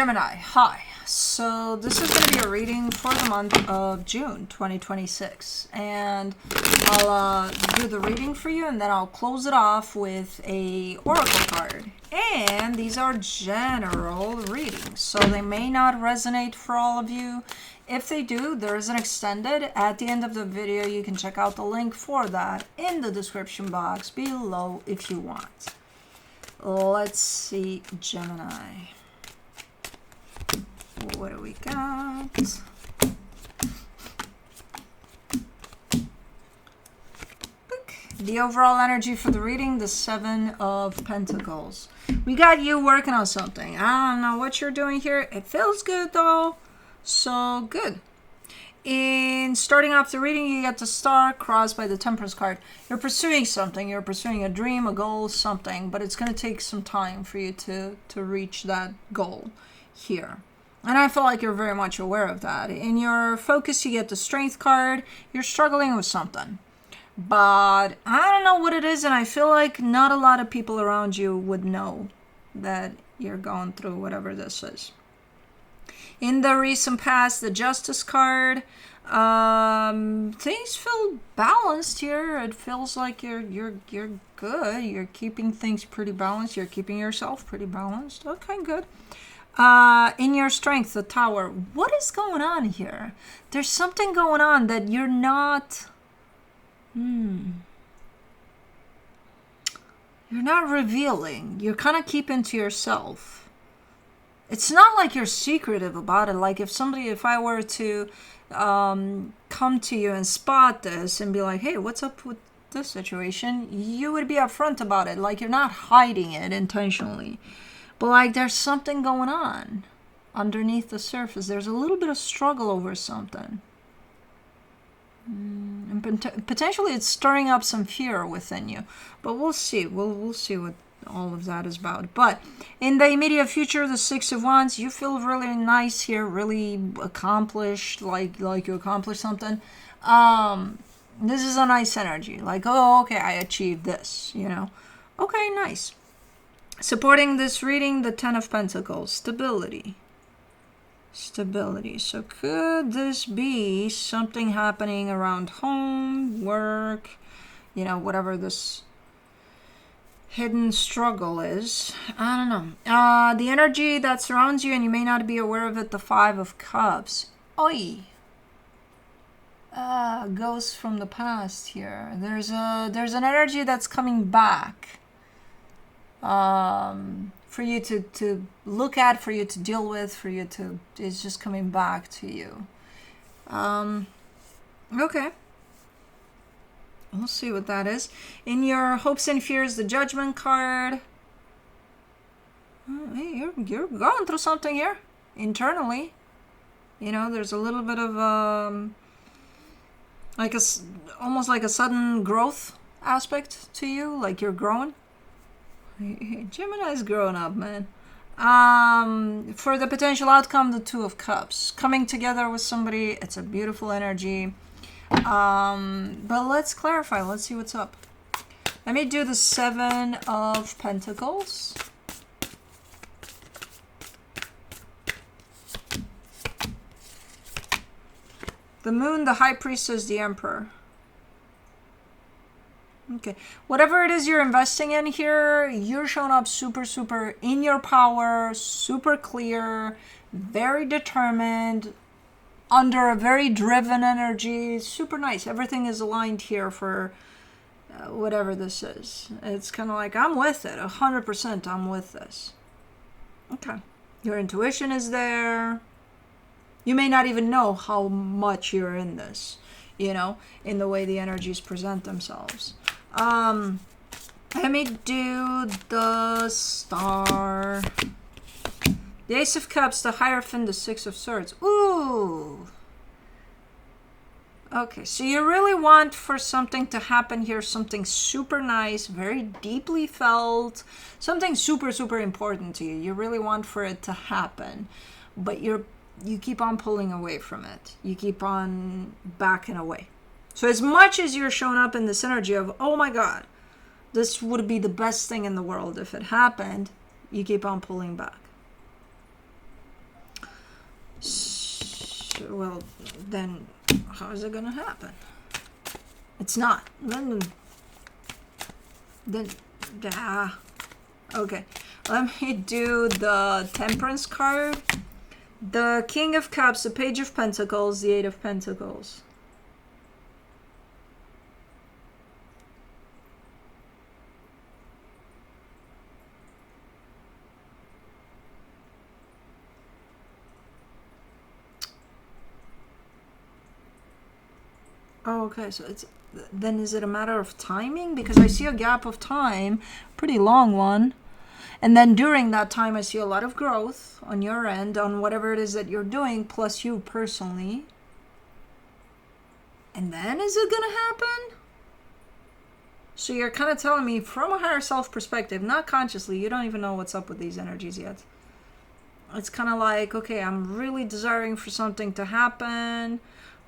Gemini, hi. So this is going to be a reading for the month of June 2026. And I'll do the reading for you, and then I'll close it off with a oracle card. And these are general readings, so they may not resonate for all of you. If they do, there is an extended at the end of the video. You can check out the link for that in the description box below if you want. Let's see, Gemini. What do we got? The overall energy for the reading, the Seven of Pentacles. We got you working on something. I don't know what you're doing here. It feels good though. So good. In starting off the reading, you get the Star crossed by the Temperance card. You're pursuing something. You're pursuing a dream, a goal, something. But it's going to take some time for you to reach that goal here. And I feel like you're very much aware of that. In your focus, you get the Strength card. You're struggling with something. But I don't know what it is, and I feel like not a lot of people around you would know that you're going through whatever this is. In the recent past, the Justice card, things feel balanced here. It feels like you're good. You're keeping things pretty balanced. You're keeping yourself pretty balanced. Okay, good. In your Strength, the Tower. What is going on here? There's something going on that you're not... You're not revealing. You're kind of keeping to yourself. It's not like you're secretive about it. Like if I were to come to you and spot this and be like, hey, what's up with this situation? You would be upfront about it. Like you're not hiding it intentionally. But like there's something going on underneath the surface. There's a little bit of struggle over something. And potentially it's stirring up some fear within you. But we'll see. We'll see what all of that is about. But in the immediate future, the Six of Wands, you feel really nice here, really accomplished, like you accomplished something. This is a nice energy. Like, oh, okay, I achieved this, you know. Okay, nice. Supporting this reading, the Ten of Pentacles, stability. Stability. So could this be something happening around home, work, you know, whatever this hidden struggle is? I don't know. The energy that surrounds you, and you may not be aware of it, the Five of Cups. Oi. Ghosts from the past here. There's an energy that's coming back. For you to look at, for you to deal with, it's just coming back to you. Okay. We'll see what that is. In your hopes and fears, the Judgment card. Hey, you're going through something here internally. You know, there's a little bit of almost like a sudden growth aspect to you, like you're growing. Gemini's growing up, man. For the potential outcome, the Two of Cups. Coming together with somebody, it's a beautiful energy. But let's clarify. Let's see what's up. Let me do the Seven of Pentacles. The Moon, the High Priestess, the Emperor. Okay, whatever it is you're investing in here, you're showing up super, super in your power, super clear, very determined, under a very driven energy, super nice. Everything is aligned here for whatever this is. It's kind of like, I'm with it, 100% I'm with this. Okay, your intuition is there. You may not even know how much you're in this, you know, in the way the energies present themselves. Let me do the Star. The Ace of Cups, the Hierophant, the Six of Swords. Ooh. Okay, so you really want for something to happen here, something super nice, very deeply felt, something super, super important to you. You really want for it to happen, but you keep on pulling away from it. You keep on backing away. So as much as you're showing up in this energy of, oh my God, this would be the best thing in the world if it happened, you keep on pulling back. well, then how is it gonna happen? It's not. Then okay. Let me do the Temperance card. The King of Cups, the Page of Pentacles, the Eight of Pentacles. Oh, okay, so it's then is it a matter of timing? Because I see a gap of time, pretty long one. And then during that time, I see a lot of growth on your end, on whatever it is that you're doing, plus you personally. And then is it going to happen? So you're kind of telling me from a higher self perspective, not consciously, you don't even know what's up with these energies yet. It's kind of like, okay, I'm really desiring for something to happen,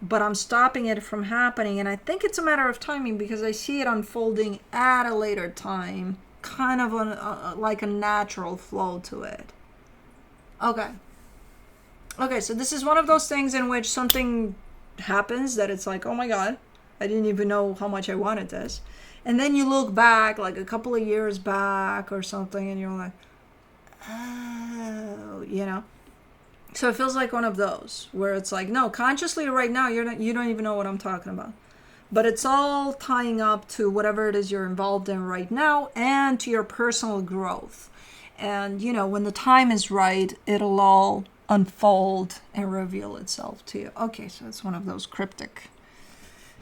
but I'm stopping it from happening. And I think it's a matter of timing because I see it unfolding at a later time. Kind of like a natural flow to it. Okay, so this is one of those things in which something happens that it's like, oh my god, I didn't even know how much I wanted this. And then you look back like a couple of years back or something and you're like, oh, you know. So it feels like one of those where it's like, no, consciously right now you don't even know what I'm talking about. But it's all tying up to whatever it is you're involved in right now and to your personal growth. And, you know, when the time is right, it'll all unfold and reveal itself to you. Okay, so it's one of those cryptic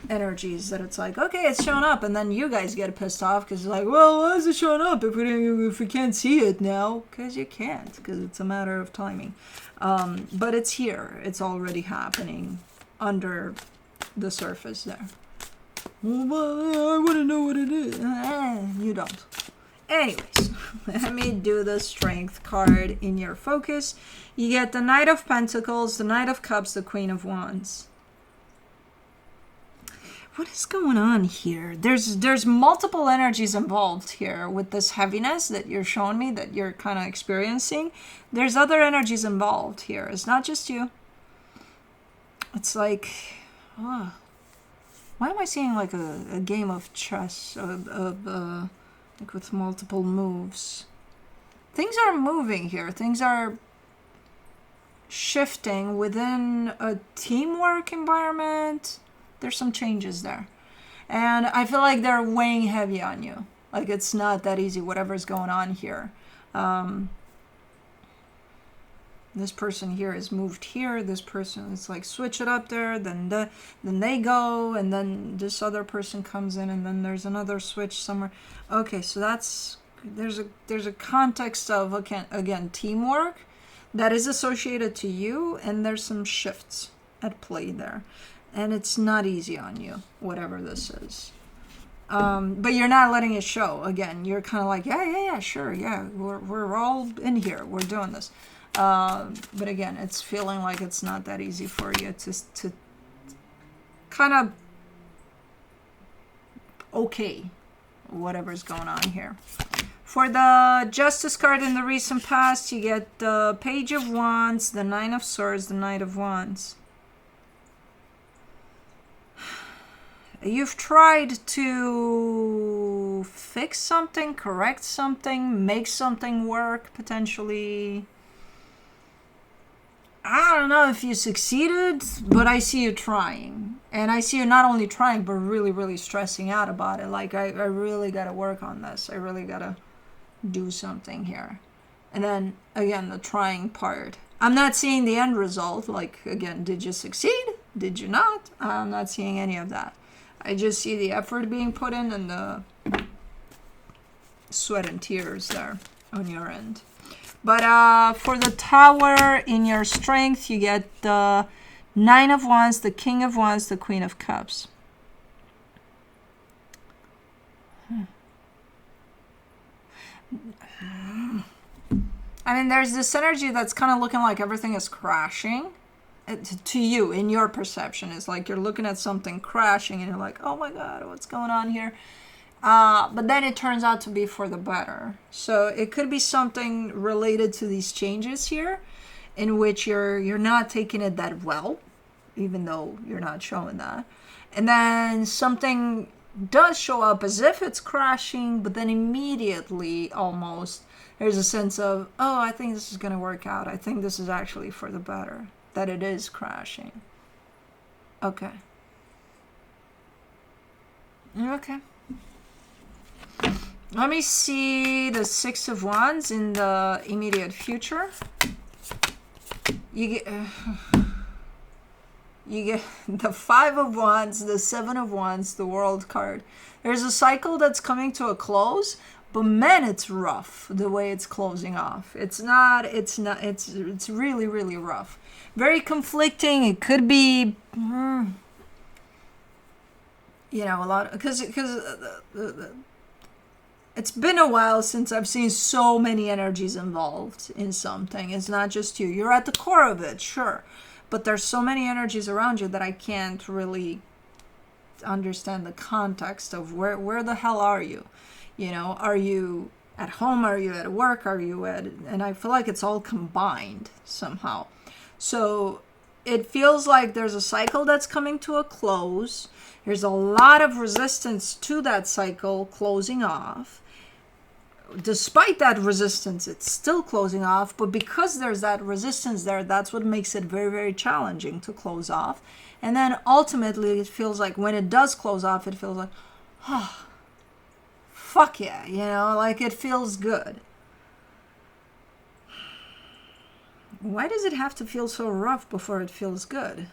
energies that it's like, okay, it's showing up. And then you guys get pissed off because you're like, well, why is it showing up if we can't see it now? Because you can't, because it's a matter of timing. But it's here. It's already happening under the surface there. Well, I want to know what it is. You don't. Anyways, let me do the Strength card in your focus. You get the Knight of Pentacles, the Knight of Cups, the Queen of Wands. What is going on here? There's multiple energies involved here with this heaviness that you're showing me, that you're kind of experiencing. There's other energies involved here. It's not just you. It's like, why am I seeing like a game of chess like with multiple moves? Things are moving here. Things are shifting within a teamwork environment. There's some changes there. And I feel like they're weighing heavy on you. Like it's not that easy, whatever's going on here. This person here is moved here. This person is like switch it up there. Then they go, and then this other person comes in, and then there's another switch somewhere. Okay, so there's a context of again teamwork that is associated to you, and there's some shifts at play there, and it's not easy on you, whatever this is. But you're not letting it show. Again, you're kind of like, yeah, sure, yeah, we're all in here. We're doing this. But again, it's feeling like it's not that easy for you to kind of okay whatever's going on here. For the Justice card in the recent past, you get the Page of Wands, the Nine of Swords, the Knight of Wands. You've tried to fix something, correct something, make something work, potentially. I don't know if you succeeded, but I see you trying. And I see you not only trying, but really, really stressing out about it. Like, I really got to work on this. I really got to do something here. And then, again, the trying part. I'm not seeing the end result. Like, again, did you succeed? Did you not? I'm not seeing any of that. I just see the effort being put in and the sweat and tears there on your end. But for the Tower in your Strength, you get the Nine of Wands, the King of Wands, the Queen of Cups. I mean, there's this energy that's kind of looking like everything is crashing. To you, in your perception, is like you're looking at something crashing and you're like, oh my God, what's going on here? But then it turns out to be for the better. So it could be something related to these changes here in which you're not taking it that well. even though you're not showing that. And then something does show up as if it's crashing, but then immediately almost there's a sense of, oh, I think this is going to work out. I think this is actually for the better, that it is crashing. Okay. Okay. Let me see the Six of Wands in the immediate future. You get the Five of Wands, the Seven of Wands, the World card. There's a cycle that's coming to a close, but man, it's rough the way it's closing off. It's really, really rough. Very conflicting. It could be, a lot, because it's been a while since I've seen so many energies involved in something. It's not just you. You're at the core of it, sure. But there's so many energies around you that I can't really understand the context of where the hell are you? Are you at home? Are you at work? And I feel like it's all combined somehow. So it feels like there's a cycle that's coming to a close. There's a lot of resistance to that cycle closing off. Despite that resistance, it's still closing off, but because there's that resistance there, that's what makes it very, very challenging to close off. And then ultimately, it feels like when it does close off, it feels like, oh, fuck yeah, like it feels good. Why does it have to feel so rough before it feels good?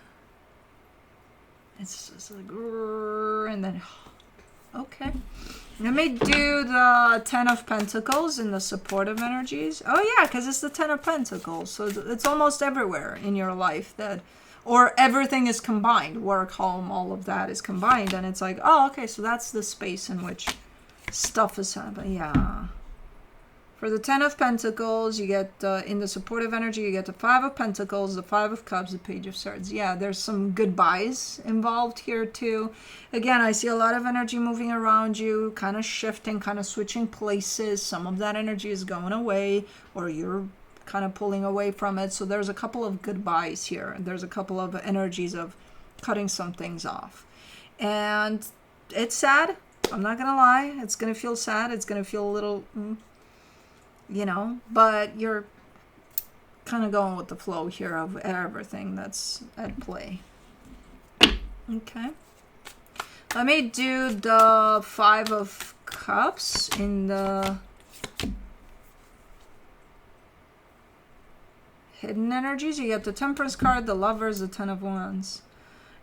It's just like, and then, okay. Let me do the Ten of Pentacles in the supportive energies. Oh yeah, because it's the Ten of Pentacles. So it's almost everywhere in your life or everything is combined. Work, home, all of that is combined. And it's like, oh, okay, so that's the space in which stuff is happening. Yeah. For the Ten of Pentacles, you get, in the supportive energy, you get the Five of Pentacles, the Five of Cups, the Page of Swords. Yeah, there's some goodbyes involved here too. Again, I see a lot of energy moving around you, kind of shifting, kind of switching places. Some of that energy is going away, or you're kind of pulling away from it. So there's a couple of goodbyes here. There's a couple of energies of cutting some things off. And it's sad. I'm not going to lie. It's going to feel sad. It's going to feel a little... but you're kind of going with the flow here of everything that's at play. Okay. Let me do the Five of Cups in the hidden energies. You get the Temperance card, the Lovers, the Ten of Wands.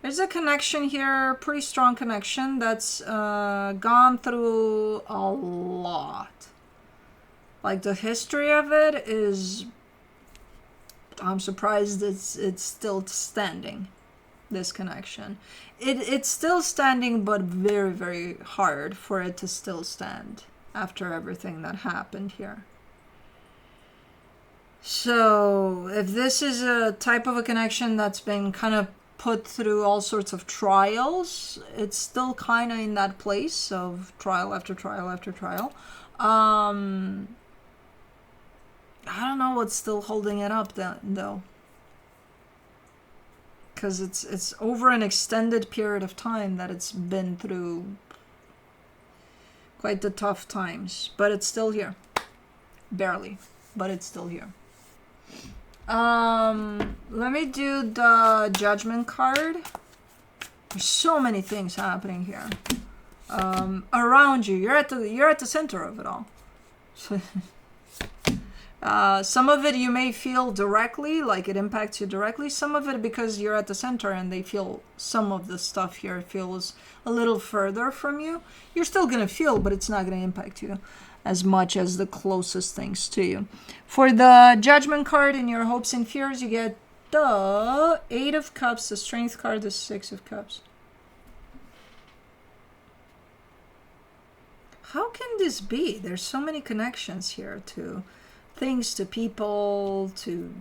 There's a connection here, pretty strong connection that's gone through a lot. Like the history of it is, I'm surprised it's still standing, this connection. It's still standing, but very, very hard for it to still stand after everything that happened here. So if this is a type of a connection that's been kind of put through all sorts of trials, it's still kind of in that place of trial after trial after trial. I don't know what's still holding it up though. Because it's over an extended period of time that it's been through quite the tough times. But it's still here. Barely. But it's still here. Let me do the Judgment card. There's so many things happening here. Around you. You're at the center of it all. Some of it you may feel directly, like it impacts you directly. Some of it because you're at the center and they feel some of the stuff here feels a little further from you. You're still going to feel, but it's not going to impact you as much as the closest things to you. For the Judgment card in your hopes and fears, you get the Eight of Cups, the Strength card, the Six of Cups. How can this be? There's so many connections here to things, to people, to,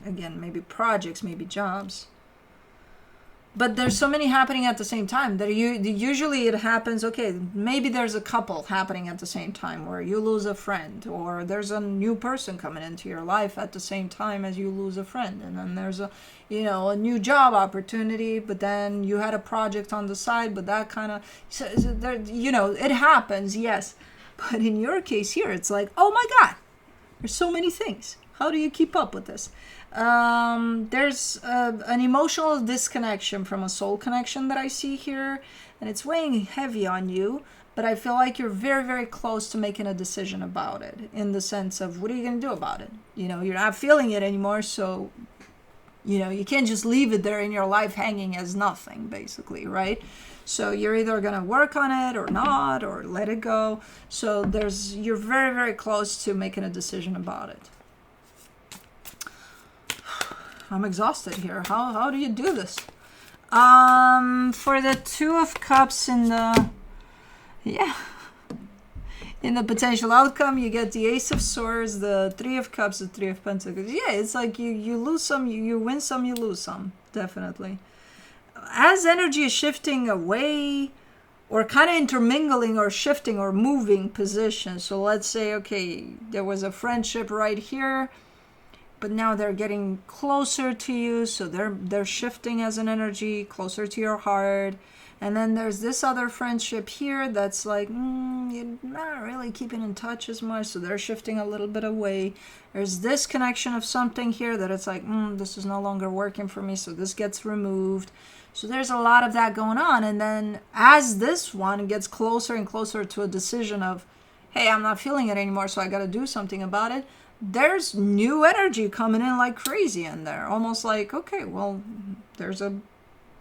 again, maybe projects, maybe jobs. but there's so many happening at the same time that usually it happens. Okay, maybe there's a couple happening at the same time where you lose a friend, or there's a new person coming into your life at the same time as you lose a friend, and then there's a new job opportunity, but then you had a project on the side, but that kind of there, it happens, yes. But in your case here, it's like, oh my God, there's so many things. How do you keep up with this? There's an emotional disconnection from a soul connection that I see here, and it's weighing heavy on you, but I feel like you're very, very close to making a decision about it, in the sense of, what are you going to do about it? You're not feeling it anymore, so, you can't just leave it there in your life hanging as nothing, basically, right? So you're either going to work on it or not, or let it go. So you're very, very close to making a decision about it. I'm exhausted here. How do you do this? For the Two of Cups in the potential outcome, you get the Ace of Swords, the Three of Cups, the Three of Pentacles. Yeah, it's like you lose some, you win some, you lose some, definitely. As energy is shifting away, or kind of intermingling or shifting or moving positions. So let's say, okay, there was a friendship right here, but now they're getting closer to you, so they're shifting as an energy closer to your heart. And then there's this other friendship here that's like, you're not really keeping in touch as much, so they're shifting a little bit away. There's this connection of something here that it's like, this is no longer working for me, so this gets removed. So there's a lot of that going on. And then as this one gets closer and closer to a decision of, hey, I'm not feeling it anymore, so I got to do something about it, there's new energy coming in like crazy in there. Almost like, okay, well, there's a,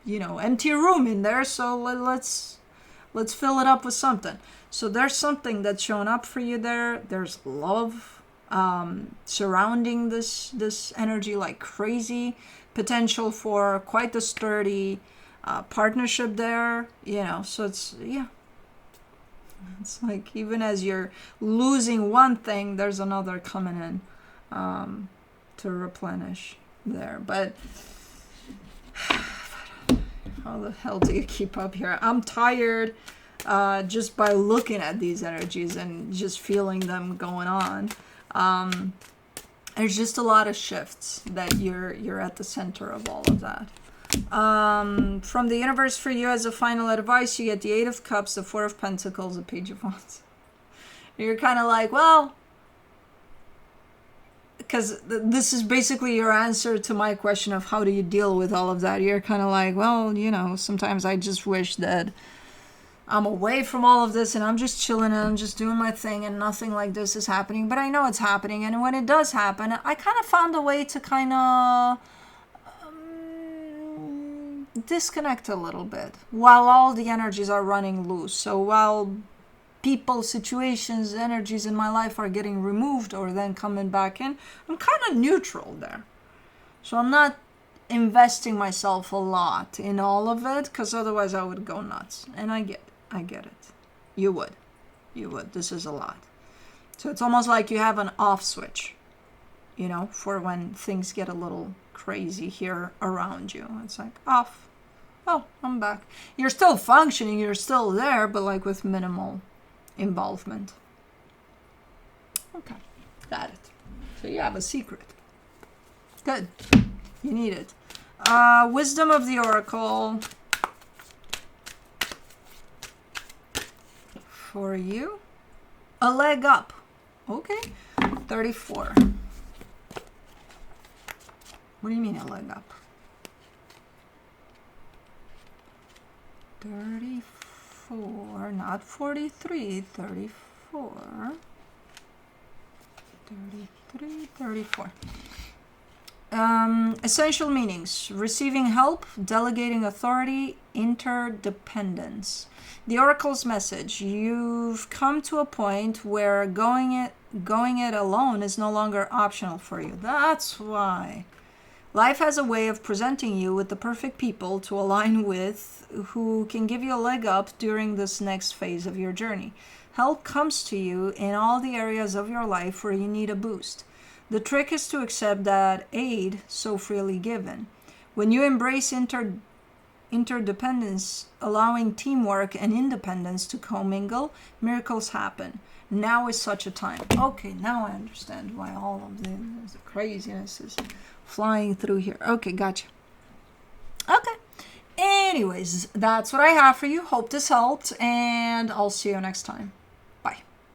empty room in there, so let's fill it up with something. So there's something that's showing up for you there. There's love surrounding this energy like crazy. Potential for quite a sturdy partnership there, so it's like, even as you're losing one thing, there's another coming in to replenish there. But how the hell do you keep up here? I'm tired just by looking at these energies and just feeling them going on. There's just a lot of shifts that you're at the center of all of that. From the universe for you as a final advice, you get the Eight of Cups, the Four of Pentacles, the Page of Wands. You're kind of like, well, because this is basically your answer to my question of how do you deal with all of that. You're kind of like, well, sometimes I just wish that I'm away from all of this and I'm just chilling and I'm just doing my thing and nothing like this is happening. But I know it's happening. And when it does happen, I kind of found a way to kind of disconnect a little bit while all the energies are running loose. So while people, situations, energies in my life are getting removed or then coming back in, I'm kind of neutral there. So I'm not investing myself a lot in all of it, because otherwise I would go nuts. And I get it. You would. This is a lot. So it's almost like you have an off switch, for when things get a little crazy here around you. It's like off. Oh, I'm back. You're still functioning. You're still there, but like with minimal involvement. Okay. Got it. So you have a secret. Good. You need it. Wisdom of the Oracle. For you. A leg up. Okay. 34. What do you mean a leg up? 34, not 43, 34. 33, 34. Essential meanings: receiving help, delegating authority, interdependence. The Oracle's message: you've come to a point where going it alone is no longer optional for you. That's why. Life has a way of presenting you with the perfect people to align with, who can give you a leg up during this next phase of your journey. Help comes to you in all the areas of your life where you need a boost. The trick is to accept that aid so freely given. When you embrace interdependence, allowing teamwork and independence to commingle, miracles happen. Now is such a time. Okay, now I understand why all of the craziness is flying through here. Okay, gotcha. Okay. Anyways, that's what I have for you. Hope this helped, and I'll see you next time.